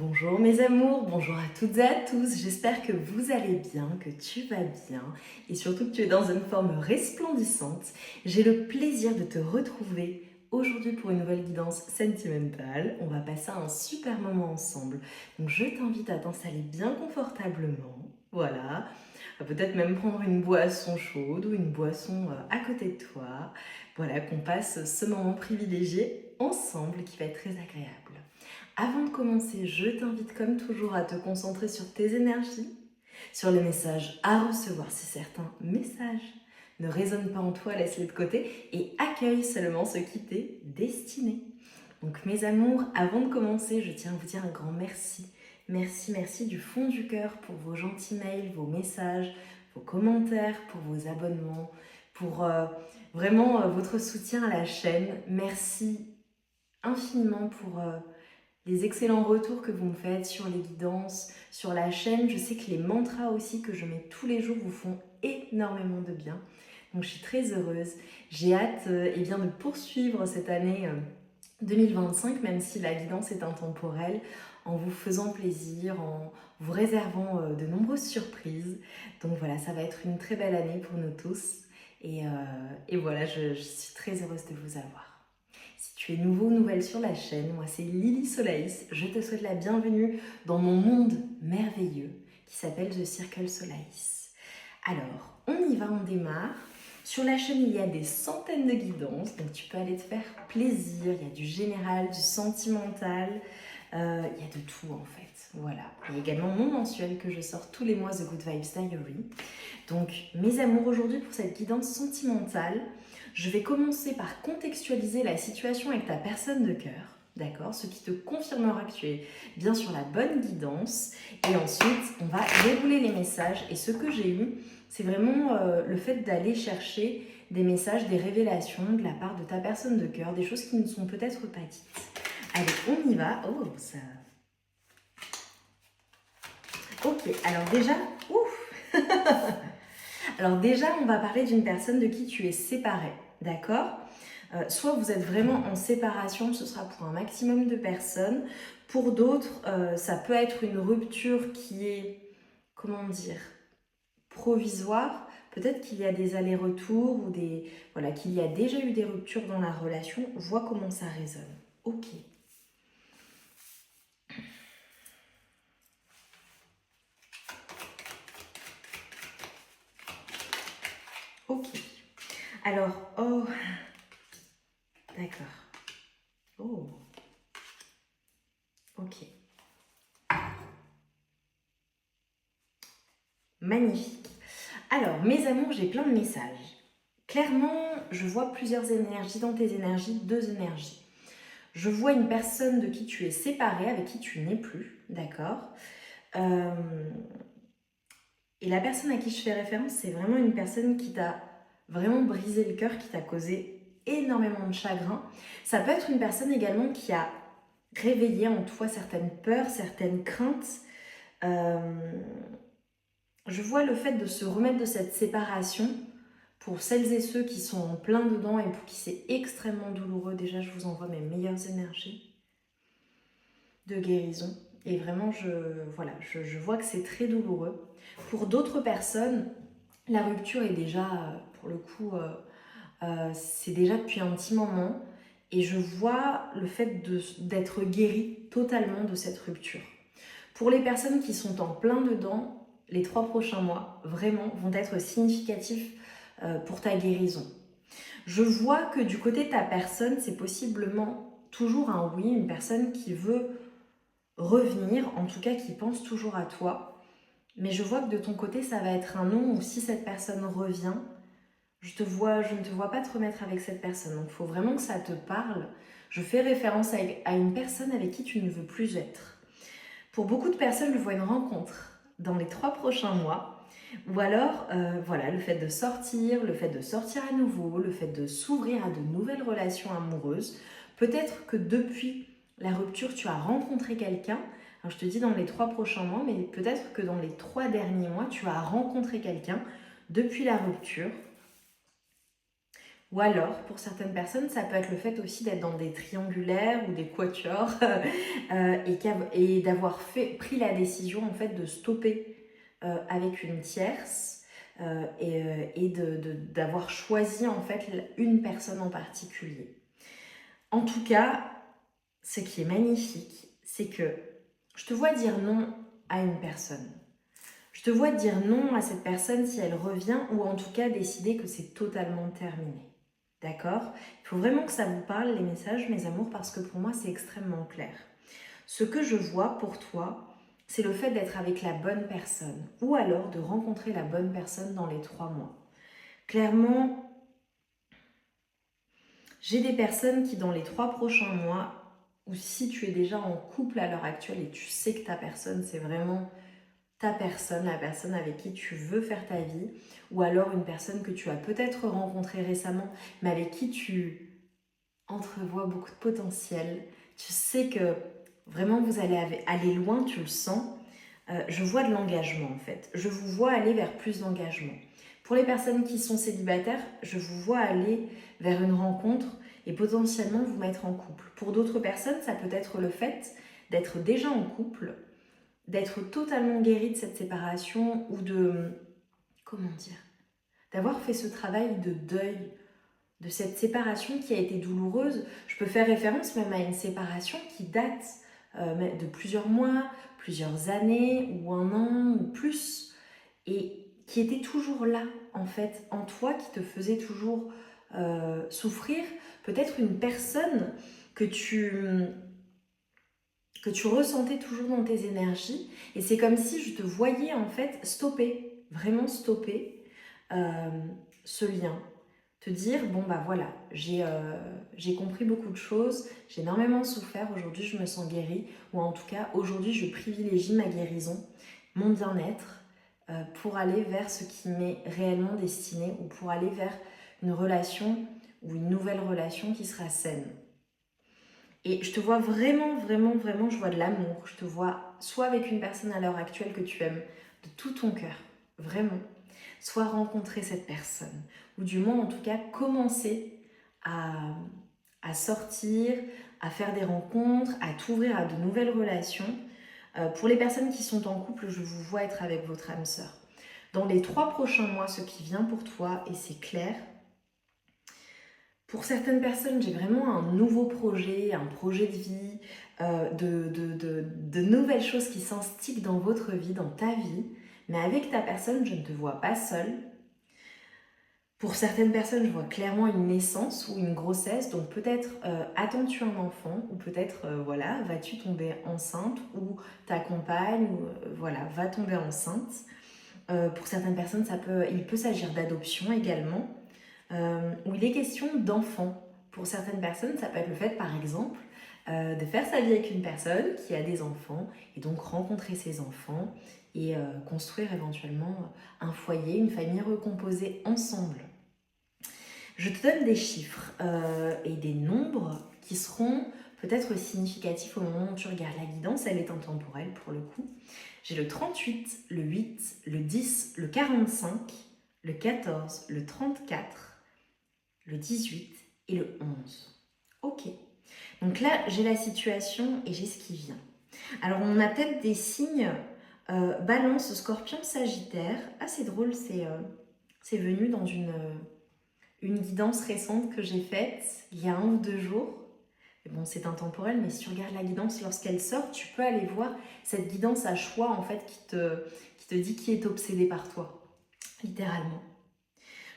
Bonjour mes amours, bonjour à toutes et à tous, j'espère que vous allez bien, que tu vas bien et surtout que tu es dans une forme resplendissante. J'ai le plaisir de te retrouver aujourd'hui pour une nouvelle guidance sentimentale. On va passer un super moment ensemble, donc je t'invite à t'installer bien confortablement, voilà. Peut-être même prendre une boisson chaude ou une boisson à côté de toi. Voilà, qu'on passe ce moment privilégié ensemble qui va être très agréable. Avant de commencer, je t'invite comme toujours à te concentrer sur tes énergies, sur les messages à recevoir si certains messages ne résonnent pas en toi, laisse-les de côté et accueille seulement ce qui t'est destiné. Donc mes amours, avant de commencer, je tiens à vous dire un grand merci. Merci du fond du cœur pour vos gentils mails, vos messages, vos commentaires, pour vos abonnements, pour vraiment votre soutien à la chaîne. Merci infiniment pour les excellents retours que vous me faites sur les guidances, sur la chaîne. Je sais que les mantras aussi que je mets tous les jours vous font énormément de bien. Donc je suis très heureuse. J'ai hâte eh bien, de poursuivre cette année 2025, même si la guidance est intemporelle, en vous faisant plaisir, en vous réservant de nombreuses surprises. Donc voilà, ça va être une très belle année pour nous tous. Et voilà, je suis très heureuse de vous avoir. Si tu es nouveau ou nouvelle sur la chaîne, moi c'est Lily Solaïs. Je te souhaite la bienvenue dans mon monde merveilleux qui s'appelle The Circle Solaïs. Alors, on y va, on démarre. Sur la chaîne, il y a des centaines de guidances, donc tu peux aller te faire plaisir. Il y a du général, du sentimental, il y a de tout en fait. Voilà. Il y a également mon mensuel que je sors tous les mois, The Good Vibes Diary. Donc, mes amours, aujourd'hui pour cette guidance sentimentale, je vais commencer par contextualiser la situation avec ta personne de cœur, d'accord? Ce qui te confirmera que tu es bien sur la bonne guidance. Et ensuite, on va dérouler les messages. Et ce que j'ai eu, c'est vraiment le fait d'aller chercher des messages, des révélations de la part de ta personne de cœur, des choses qui ne sont peut-être pas dites. Allez, on y va. Oh, ça... Ok, alors déjà, ouf Alors déjà, on va parler d'une personne de qui tu es séparé, d'accord? Soit vous êtes vraiment en séparation, ce sera pour un maximum de personnes. Pour d'autres, ça peut être une rupture qui est, comment dire, provisoire. Peut-être qu'il y a des allers-retours ou des, voilà, qu'il y a déjà eu des ruptures dans la relation. Vois comment ça résonne. Ok. Ok. Alors, oh, d'accord. Oh, ok. Magnifique. Alors, mes amours, j'ai plein de messages. Clairement, je vois plusieurs énergies dans tes énergies, deux énergies. Je vois une personne de qui tu es séparé, avec qui tu n'es plus, d'accord. Euh, et la personne à qui je fais référence, c'est vraiment une personne qui t'a vraiment brisé le cœur, qui t'a causé énormément de chagrin. Ça peut être une personne également qui a réveillé en toi certaines peurs, certaines craintes. Euh, je vois le fait de se remettre de cette séparation. Pour celles et ceux qui sont en plein dedans et pour qui c'est extrêmement douloureux, déjà je vous envoie mes meilleures énergies de guérison. Et vraiment, je vois que c'est très douloureux. Pour d'autres personnes, la rupture est déjà, pour le coup, c'est déjà depuis un petit moment. Et je vois le fait d'être guéri totalement de cette rupture. Pour les personnes qui sont en plein dedans, les 3 prochains mois, vraiment, vont être significatifs pour ta guérison. Je vois que du côté de ta personne, c'est possiblement toujours un oui, une personne qui veut revenir, en tout cas qui pense toujours à toi. Mais je vois que de ton côté, ça va être un non, ou si cette personne revient, je ne te vois pas te remettre avec cette personne. Donc il faut vraiment que ça te parle. Je fais référence à une personne avec qui tu ne veux plus être. Pour beaucoup de personnes, je vois une rencontre dans les 3 prochains mois. Ou alors, voilà, le fait de sortir à nouveau, le fait de s'ouvrir à de nouvelles relations amoureuses. Peut-être que depuis la rupture, tu as rencontré quelqu'un. Alors, je te dis dans les 3 prochains mois, mais peut-être que dans les 3 derniers mois, tu as rencontré quelqu'un depuis la rupture. Ou alors, pour certaines personnes, ça peut être le fait aussi d'être dans des triangulaires ou des quatuors et d'avoir pris la décision en fait de stopper avec une tierce d'avoir choisi en fait une personne en particulier. En tout cas, ce qui est magnifique, c'est que je te vois dire non à une personne. Je te vois dire non à cette personne si elle revient ou en tout cas décider que c'est totalement terminé. D'accord? Il faut vraiment que ça vous parle, les messages, mes amours, parce que pour moi, c'est extrêmement clair. Ce que je vois pour toi, c'est le fait d'être avec la bonne personne ou alors de rencontrer la bonne personne dans les 3 mois. Clairement, j'ai des personnes qui, dans les 3 prochains mois, ou si tu es déjà en couple à l'heure actuelle et tu sais que ta personne, c'est vraiment ta personne, la personne avec qui tu veux faire ta vie, ou alors une personne que tu as peut-être rencontrée récemment, mais avec qui tu entrevois beaucoup de potentiel. Tu sais que vraiment vous allez aller loin, tu le sens. Je vois de l'engagement en fait. Je vous vois aller vers plus d'engagement. Pour les personnes qui sont célibataires, je vous vois aller vers une rencontre et potentiellement vous mettre en couple. Pour d'autres personnes, ça peut être le fait d'être déjà en couple, d'être totalement guéri de cette séparation ou comment dire, d'avoir fait ce travail de deuil de cette séparation qui a été douloureuse. Je peux faire référence même à une séparation qui date de plusieurs mois, plusieurs années ou un an ou plus et qui était toujours là en fait en toi, qui te faisait toujours souffrir. Peut-être une personne que tu ressentais toujours dans tes énergies et c'est comme si je te voyais en fait stopper, vraiment stopper ce lien. Te dire, bon bah voilà, j'ai compris beaucoup de choses, j'ai énormément souffert, aujourd'hui je me sens guérie, ou en tout cas aujourd'hui je privilégie ma guérison, mon bien-être, pour aller vers ce qui m'est réellement destiné, ou pour aller vers une relation ou une nouvelle relation qui sera saine. Et je te vois vraiment, vraiment, vraiment, je vois de l'amour. Je te vois soit avec une personne à l'heure actuelle que tu aimes de tout ton cœur, vraiment, soit rencontrer cette personne. Ou du moins, en tout cas, commencer à sortir, à faire des rencontres, à t'ouvrir à de nouvelles relations. Pour les personnes qui sont en couple, je vous vois être avec votre âme sœur. Dans les 3 prochains mois, ce qui vient pour toi, et c'est clair, pour certaines personnes, j'ai vraiment un nouveau projet, un projet de vie, de nouvelles choses qui s'instillent dans votre vie, dans ta vie. Mais avec ta personne, je ne te vois pas seule. Pour certaines personnes, je vois clairement une naissance ou une grossesse. Donc peut-être attends-tu un enfant ou peut-être voilà, vas-tu tomber enceinte ou ta compagne voilà, va tomber enceinte. Pour certaines personnes, il peut s'agir d'adoption également. Où il est question d'enfants. Pour certaines personnes, ça peut être le fait, par exemple, de faire sa vie avec une personne qui a des enfants et donc rencontrer ses enfants et construire éventuellement un foyer, une famille recomposée ensemble. Je te donne des chiffres et des nombres qui seront peut-être significatifs au moment où tu regardes la guidance. Elle est intemporelle pour le coup. J'ai le 38, le 8, le 10, le 45, le 14, le 34, le 18 et le 11. Ok. Donc là, j'ai la situation et j'ai ce qui vient. Alors, on a peut-être des signes Balance, Scorpion, Sagittaire. Ah, c'est drôle, c'est venu dans une guidance récente que j'ai faite il y a 1 ou 2 jours. Et bon, c'est intemporel, mais si tu regardes la guidance lorsqu'elle sort, tu peux aller voir cette guidance à choix en fait qui te dit qui est obsédé par toi, littéralement.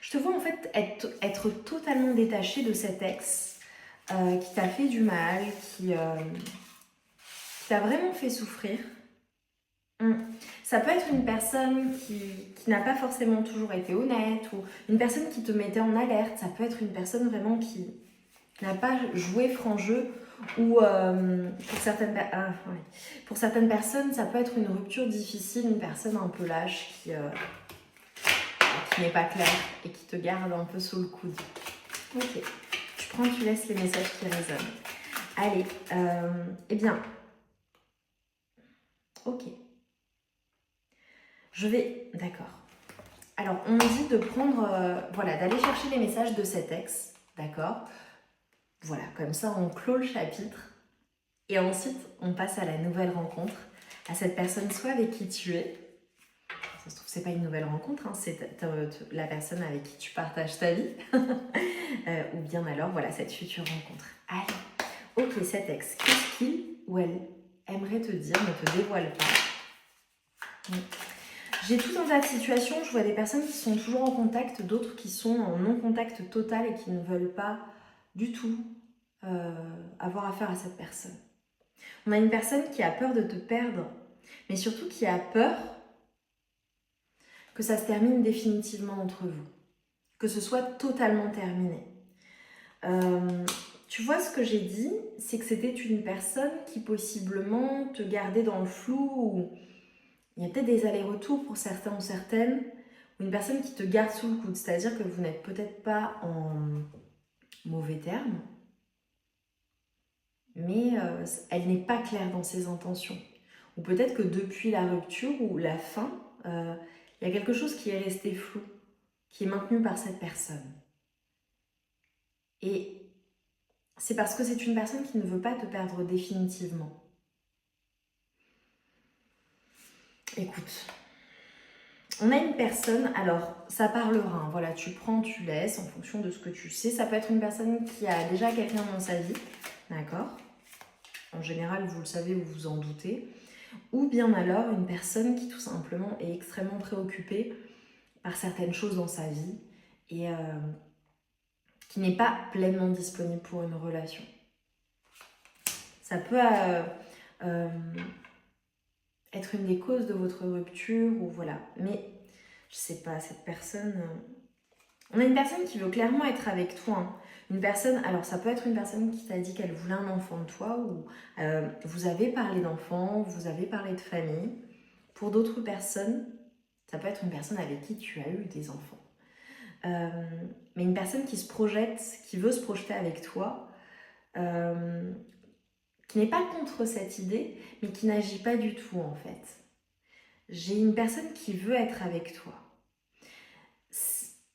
Je te vois en fait être totalement détaché de cet ex qui t'a fait du mal, qui t'a vraiment fait souffrir. Ça peut être une personne qui n'a pas forcément toujours été honnête ou une personne qui te mettait en alerte. Ça peut être une personne vraiment qui n'a pas joué franc jeu ou pour certaines personnes, ça peut être une rupture difficile, une personne un peu lâche qui n'est pas claire et qui te garde un peu sous le coude. Ok, tu prends, tu laisses les messages qui résonnent. Allez, eh bien, ok. D'accord. Alors, on me dit de prendre, voilà, d'aller chercher les messages de cet ex, d'accord? Voilà, comme ça, on clôt le chapitre. Et ensuite, on passe à la nouvelle rencontre, à cette personne soit avec qui tu es. Ça se trouve, c'est pas une nouvelle rencontre, hein, c'est la personne avec qui tu partages ta vie. Ou bien alors, voilà, cette future rencontre. Allez, ok, cet ex, qu'est-ce qu'il ou elle aimerait te dire, ne te dévoile pas? J'ai tout un tas de situations, je vois des personnes qui sont toujours en contact, d'autres qui sont en non-contact total et qui ne veulent pas du tout avoir affaire à cette personne. On a une personne qui a peur de te perdre, mais surtout qui a peur que ça se termine définitivement entre vous, que ce soit totalement terminé. Tu vois, ce que j'ai dit, c'est que c'était une personne qui possiblement te gardait dans le flou, ou il y a peut-être des allers-retours pour certains ou certaines, ou une personne qui te garde sous le coude, c'est-à-dire que vous n'êtes peut-être pas en mauvais termes, mais elle n'est pas claire dans ses intentions. Ou peut-être que depuis la rupture ou la fin, il y a quelque chose qui est resté flou, qui est maintenu par cette personne. Et c'est parce que c'est une personne qui ne veut pas te perdre définitivement. Écoute, on a une personne, alors ça parlera, hein, voilà, tu prends, tu laisses en fonction de ce que tu sais. Ça peut être une personne qui a déjà quelqu'un dans sa vie, d'accord? En général, vous le savez, vous vous en doutez. Ou bien alors une personne qui tout simplement est extrêmement préoccupée par certaines choses dans sa vie et qui n'est pas pleinement disponible pour une relation. Ça peut être une des causes de votre rupture ou voilà. Mais je sais pas, cette personne... On a une personne qui veut clairement être avec toi. Hein. Une personne, alors ça peut être une personne qui t'a dit qu'elle voulait un enfant de toi ou vous avez parlé d'enfant, vous avez parlé de famille. Pour d'autres personnes, ça peut être une personne avec qui tu as eu des enfants. Mais une personne qui se projette, qui veut se projeter avec toi, qui n'est pas contre cette idée, mais qui n'agit pas du tout en fait. J'ai une personne qui veut être avec toi.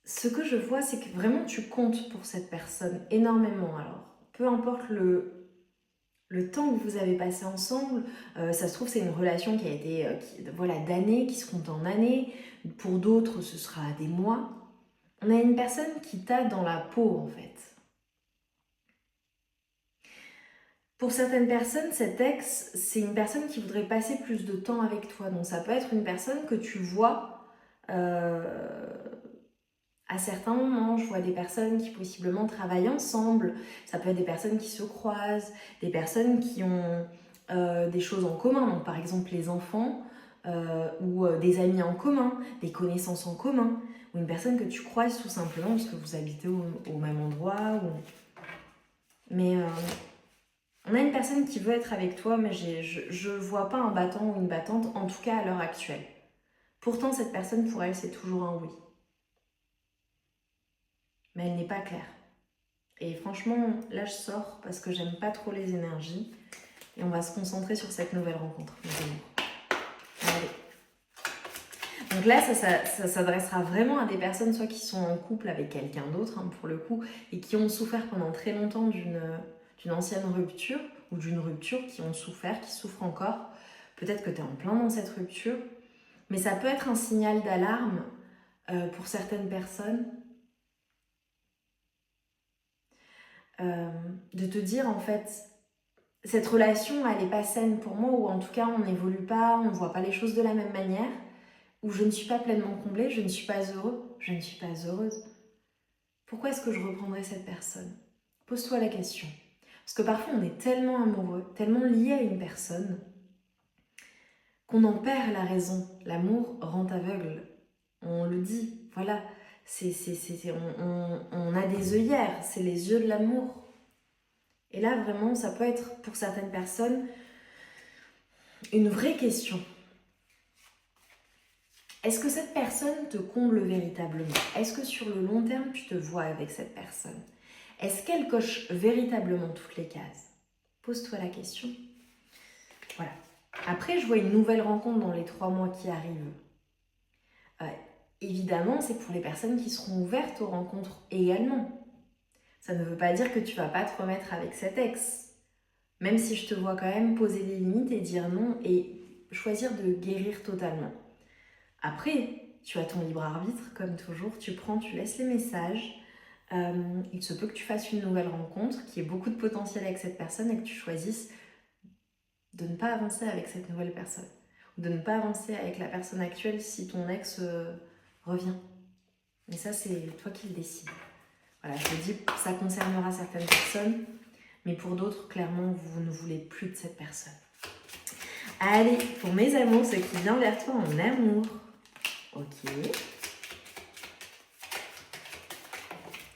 Ce que je vois, c'est que vraiment tu comptes pour cette personne énormément. Alors, peu importe le temps que vous avez passé ensemble, ça se trouve c'est une relation qui a été voilà, d'années, qui se compte en années. Pour d'autres, ce sera des mois. On a une personne qui t'a dans la peau en fait. Pour certaines personnes, cet ex, c'est une personne qui voudrait passer plus de temps avec toi. Donc ça peut être une personne que tu vois à certains moments. Je vois des personnes qui possiblement travaillent ensemble. Ça peut être des personnes qui se croisent, des personnes qui ont des choses en commun. Donc par exemple les enfants ou des amis en commun, des connaissances en commun. Ou une personne que tu croises tout simplement parce que vous habitez au même endroit. Mais... on a une personne qui veut être avec toi, mais je ne vois pas un battant ou une battante, en tout cas à l'heure actuelle. Pourtant, cette personne, pour elle, c'est toujours un oui. Mais elle n'est pas claire. Et franchement, là, je sors parce que j'aime pas trop les énergies. Et on va se concentrer sur cette nouvelle rencontre. Allez. Donc là, ça s'adressera vraiment à des personnes soit qui sont en couple avec quelqu'un d'autre, hein, pour le coup, et qui ont souffert pendant très longtemps d'une ancienne rupture, ou d'une rupture, qui ont souffert, qui souffrent encore. Peut-être que tu es en plein dans cette rupture, mais ça peut être un signal d'alarme pour certaines personnes de te dire en fait, cette relation elle n'est pas saine pour moi, ou en tout cas on n'évolue pas, on ne voit pas les choses de la même manière, ou je ne suis pas pleinement comblée, je ne suis pas heureux, je ne suis pas heureuse. Pourquoi est-ce que je reprendrais cette personne? Pose-toi la question. Parce que parfois on est tellement amoureux, tellement lié à une personne, qu'on en perd la raison. L'amour rend aveugle. On le dit, voilà. On a des œillères, c'est les yeux de l'amour. Et là, vraiment, ça peut être, pour certaines personnes, une vraie question. Est-ce que cette personne te comble véritablement? Est-ce que sur le long terme, tu te vois avec cette personne? Est-ce qu'elle coche véritablement toutes les cases? Pose-toi la question. Voilà. Après, je vois une nouvelle rencontre dans les 3 mois qui arrivent. Évidemment, c'est pour les personnes qui seront ouvertes aux rencontres également. Ça ne veut pas dire que tu vas pas te remettre avec cet ex. Même si je te vois quand même poser les limites et dire non et choisir de guérir totalement. Après, tu as ton libre arbitre, comme toujours, tu prends, tu laisses les messages. Il se peut que tu fasses une nouvelle rencontre, qu'il y ait beaucoup de potentiel avec cette personne et que tu choisisses de ne pas avancer avec cette nouvelle personne. Ou de ne pas avancer avec la personne actuelle si ton ex revient. Mais ça, c'est toi qui le décides. Voilà, je le dis, ça concernera certaines personnes, mais pour d'autres, clairement, vous ne voulez plus de cette personne. Allez, pour mes amours, ce qui vient vers toi en amour. Ok.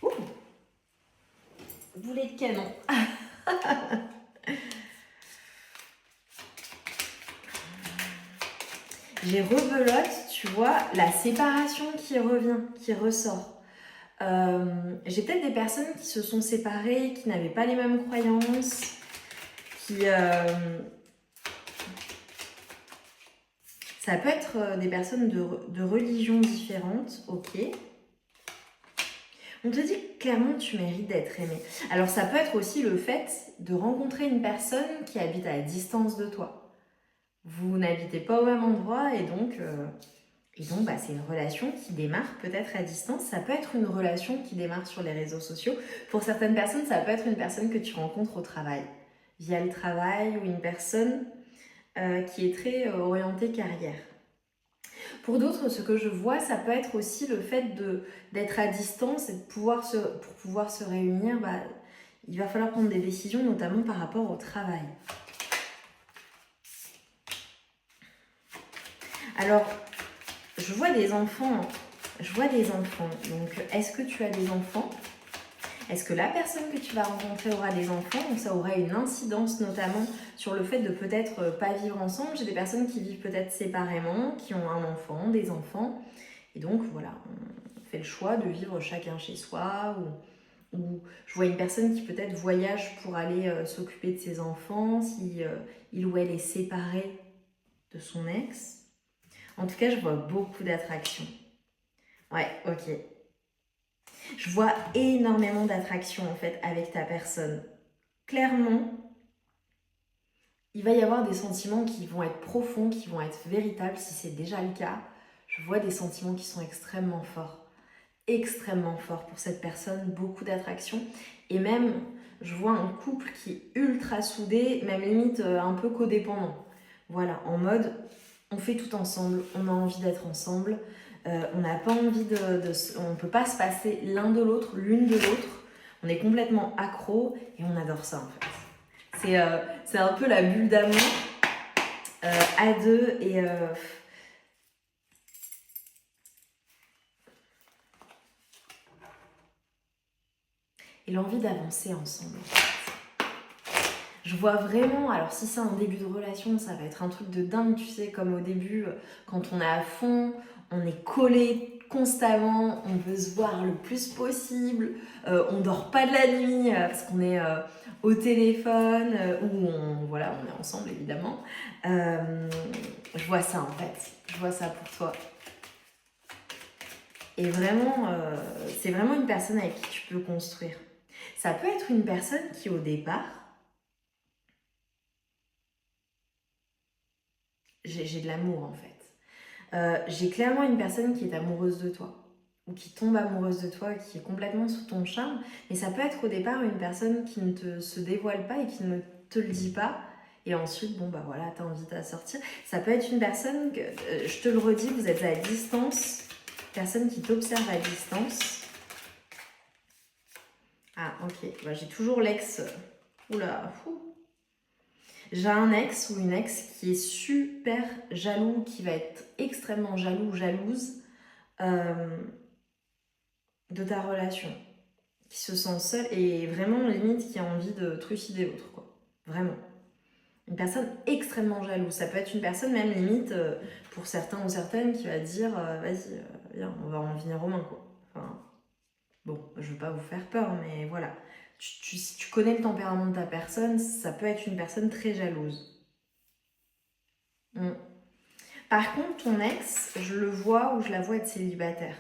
Ouh. Boulet de canon. J'ai rebelote, tu vois, la séparation qui revient, qui ressort. J'ai peut-être des personnes qui se sont séparées, qui n'avaient pas les mêmes croyances, qui... Ça peut être des personnes de religions différentes, ok. On te dit clairement que tu mérites d'être aimé. Alors ça peut être aussi le fait de rencontrer une personne qui habite à distance de toi. Vous n'habitez pas au même endroit et donc c'est une relation qui démarre peut-être à distance. Ça peut être une relation qui démarre sur les réseaux sociaux. Pour certaines personnes, ça peut être une personne que tu rencontres au travail, via le travail ou une personne qui est très orientée carrière. Pour d'autres, ce que je vois, ça peut être aussi le fait d'être à distance et pour pouvoir se réunir, il va falloir prendre des décisions, notamment par rapport au travail. Alors, je vois des enfants. Donc, est-ce que tu as des enfants ? Est-ce que la personne que tu vas rencontrer aura des enfants ? Donc ça aura une incidence notamment sur le fait de peut-être pas vivre ensemble. J'ai des personnes qui vivent peut-être séparément, qui ont un enfant, des enfants. Et donc voilà, on fait le choix de vivre chacun chez soi. Ou je vois une personne qui peut-être voyage pour aller s'occuper de ses enfants, si il ou elle est séparé de son ex. En tout cas, je vois beaucoup d'attraction. Ouais, ok. Je vois énormément d'attraction en fait avec ta personne. Clairement, il va y avoir des sentiments qui vont être profonds, qui vont être véritables si c'est déjà le cas. Je vois des sentiments qui sont extrêmement forts pour cette personne, beaucoup d'attraction. Et même, je vois un couple qui est ultra soudé, même limite un peu codépendant. Voilà, en mode, on fait tout ensemble, on a envie d'être ensemble, on n'a pas envie on ne peut pas se passer l'un de l'autre, l'une de l'autre. On est complètement accro et on adore ça en fait. C'est un peu la bulle d'amour à deux et l'envie d'avancer ensemble. Je vois vraiment, alors si c'est un début de relation, ça va être un truc de dingue, tu sais, comme au début, quand on est à fond, on est collé constamment, on veut se voir le plus possible, on dort pas de la nuit parce qu'on est au téléphone ou on est ensemble évidemment. Je vois ça en fait, je vois ça pour toi. Et vraiment, c'est vraiment une personne avec qui tu peux construire. Ça peut être une personne qui au départ, j'ai de l'amour en fait. J'ai clairement une personne qui est amoureuse de toi ou qui tombe amoureuse de toi, qui est complètement sous ton charme. Mais ça peut être au départ une personne qui ne se dévoile pas et qui ne te le dit pas. Et ensuite, t'invite à sortir. Ça peut être une personne que, je te le redis, vous êtes à distance. Personne qui t'observe à distance. Ah, ok. J'ai toujours l'ex. Oula, fou. J'ai un ex ou une ex qui est super jaloux, qui va être extrêmement jaloux ou jalouse de ta relation, qui se sent seul et vraiment limite qui a envie de trucider l'autre, quoi. Vraiment. Une personne extrêmement jalouse. Ça peut être une personne même limite, pour certains ou certaines, qui va dire vas-y, viens, on va en venir aux mains, quoi. Enfin, bon, je veux pas vous faire peur, mais voilà. Si tu connais le tempérament de ta personne, ça peut être une personne très jalouse. Par contre, ton ex, je le vois ou je la vois être célibataire.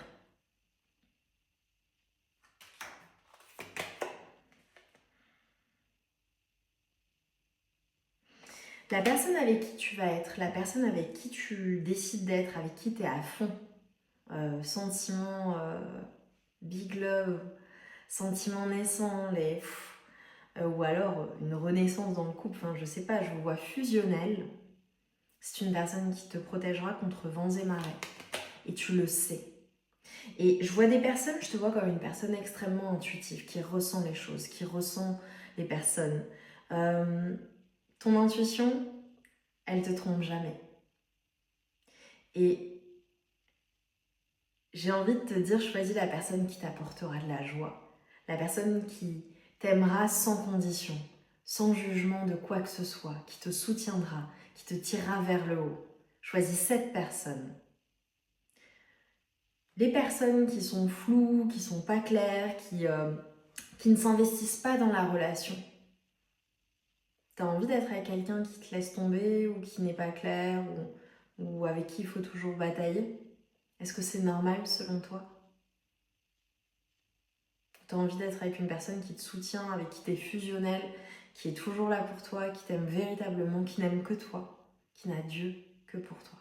La personne avec qui tu vas être, la personne avec qui tu décides d'être, avec qui tu es à fond, sentiment big love, sentiment naissant, ou alors une renaissance dans le couple, enfin je sais pas, je vous vois fusionnel. C'est une personne qui te protégera contre vents et marées. Et tu le sais. Et je vois des personnes, je te vois comme une personne extrêmement intuitive, qui ressent les choses, qui ressent les personnes. Ton intuition, elle te trompe jamais. Et j'ai envie de te dire, choisis la personne qui t'apportera de la joie. La personne qui t'aimera sans condition, sans jugement de quoi que ce soit, qui te soutiendra, qui te tirera vers le haut. Choisis cette personne. Les personnes qui sont floues, qui sont pas claires, qui ne s'investissent pas dans la relation. T'as envie d'être avec quelqu'un qui te laisse tomber ou qui n'est pas clair ou avec qui il faut toujours batailler? Est-ce que c'est normal selon toi? T'as envie d'être avec une personne qui te soutient, avec qui t'es fusionnel, qui est toujours là pour toi, qui t'aime véritablement, qui n'aime que toi, qui n'a Dieu que pour toi.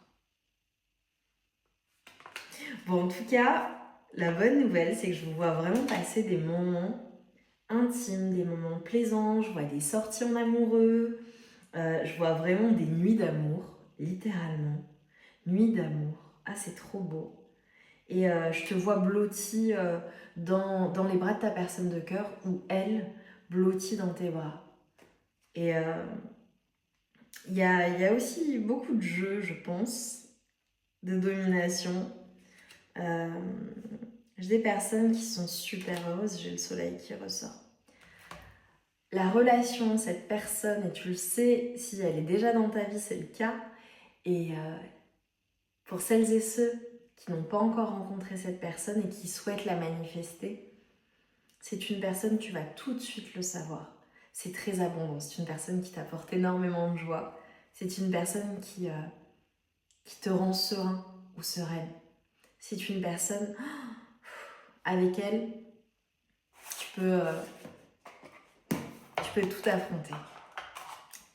Bon, en tout cas, la bonne nouvelle, c'est que je vous vois vraiment passer des moments intimes, des moments plaisants, je vois des sorties en amoureux, je vois vraiment des nuits d'amour, littéralement. Nuits d'amour. Ah, c'est trop beau. Et je te vois blotti dans les bras de ta personne de cœur ou elle blottie dans tes bras. Et y a aussi beaucoup de jeux, je pense, de domination. J'ai des personnes qui sont super heureuses, j'ai le soleil qui ressort. La relation, cette personne, et tu le sais, si elle est déjà dans ta vie, c'est le cas. Et pour celles et ceux qui n'ont pas encore rencontré cette personne et qui souhaitent la manifester, c'est une personne, tu vas tout de suite le savoir. C'est très abondant, c'est une personne qui t'apporte énormément de joie. C'est une personne qui te rend serein ou sereine. C'est une personne avec elle, tu peux tout affronter.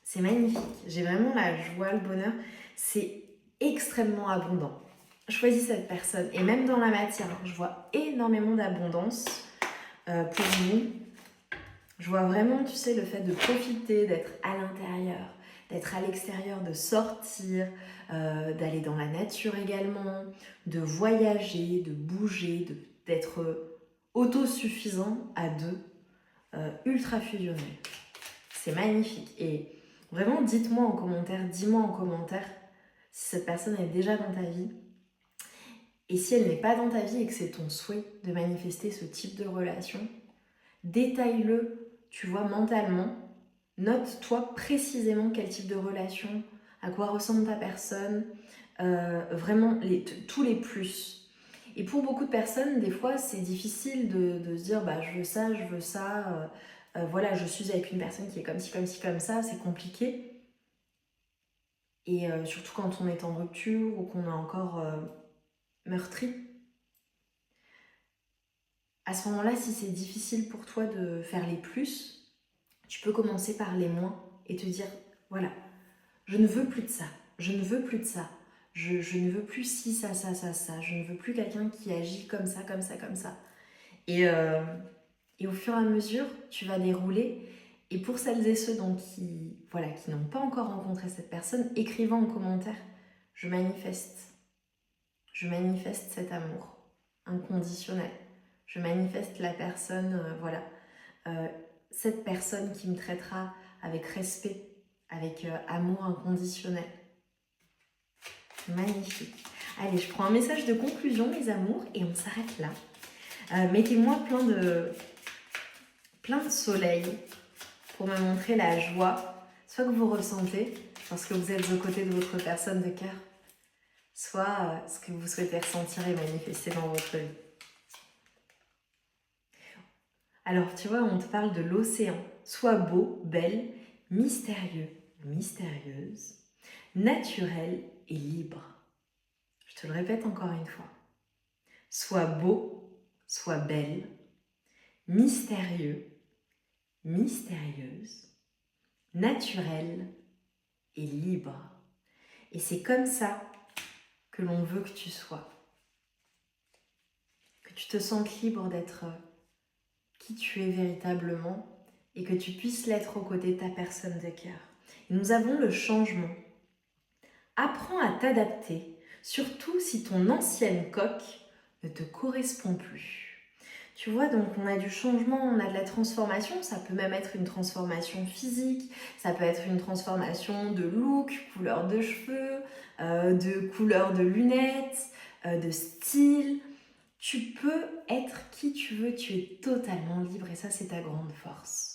C'est magnifique. J'ai vraiment la joie, le bonheur. C'est extrêmement abondant. Choisis cette personne. Et même dans la matière, je vois énormément d'abondance pour vous. Je vois vraiment, tu sais, le fait de profiter, d'être à l'intérieur, d'être à l'extérieur, de sortir, d'aller dans la nature également, de voyager, de bouger, d'être autosuffisant à deux, ultra fusionnel. C'est magnifique. Et vraiment, dis-moi en commentaire si cette personne est déjà dans ta vie. Et si elle n'est pas dans ta vie et que c'est ton souhait de manifester ce type de relation, détaille-le, tu vois, mentalement. Note-toi précisément quel type de relation, à quoi ressemble ta personne, vraiment tous les plus. Et pour beaucoup de personnes, des fois, c'est difficile de se dire bah, je veux ça, voilà, je suis avec une personne qui est comme ci, comme ci, comme ça, c'est compliqué. Et surtout quand on est en rupture ou qu'on est encore meurtri. À ce moment-là, si c'est difficile pour toi de faire les plus, tu peux commencer par les moins et te dire, voilà, je ne veux plus de ça, je ne veux plus de ça, je ne veux plus ci, ça, je ne veux plus quelqu'un qui agit comme ça, comme ça, comme ça. Et au fur et à mesure, tu vas dérouler. Et pour celles et ceux donc, qui n'ont pas encore rencontré cette personne, écrivant en commentaire, je manifeste cet amour inconditionnel. Je manifeste la personne, cette personne qui me traitera avec respect, avec amour inconditionnel. Magnifique. Allez, je prends un message de conclusion, mes amours, et on s'arrête là. Mettez-moi plein de soleil pour me montrer la joie, soit que vous ressentez lorsque vous êtes aux côtés de votre personne de cœur, soit ce que vous souhaitez ressentir et manifester dans votre vie. Alors, tu vois, on te parle de l'océan. Sois beau, belle, mystérieux, mystérieuse, naturel et libre. Je te le répète encore une fois. Sois beau, sois belle, mystérieux, mystérieuse, naturel et libre. Et c'est comme ça que l'on veut que tu sois. Que tu te sentes libre d'être qui tu es véritablement et que tu puisses l'être aux côtés de ta personne de cœur. Et nous avons le changement. Apprends à t'adapter, surtout si ton ancienne coque ne te correspond plus. Tu vois, donc on a du changement, on a de la transformation, ça peut même être une transformation physique, ça peut être une transformation de look, couleur de cheveux, de couleur de lunettes, de style. Tu peux être qui tu veux, tu es totalement libre et ça c'est ta grande force.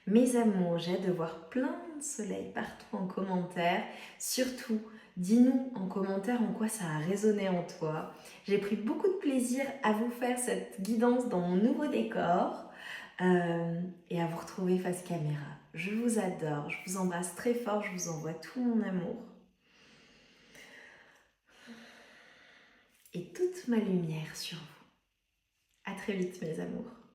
Mes amours, j'ai hâte de voir plein de soleil partout en commentaire. Surtout, dis-nous en commentaire en quoi ça a résonné en toi. J'ai pris beaucoup de plaisir à vous faire cette guidance dans mon nouveau décor et à vous retrouver face caméra. Je vous adore, je vous embrasse très fort, je vous envoie tout mon amour. Et toute ma lumière sur vous. À très vite mes amours.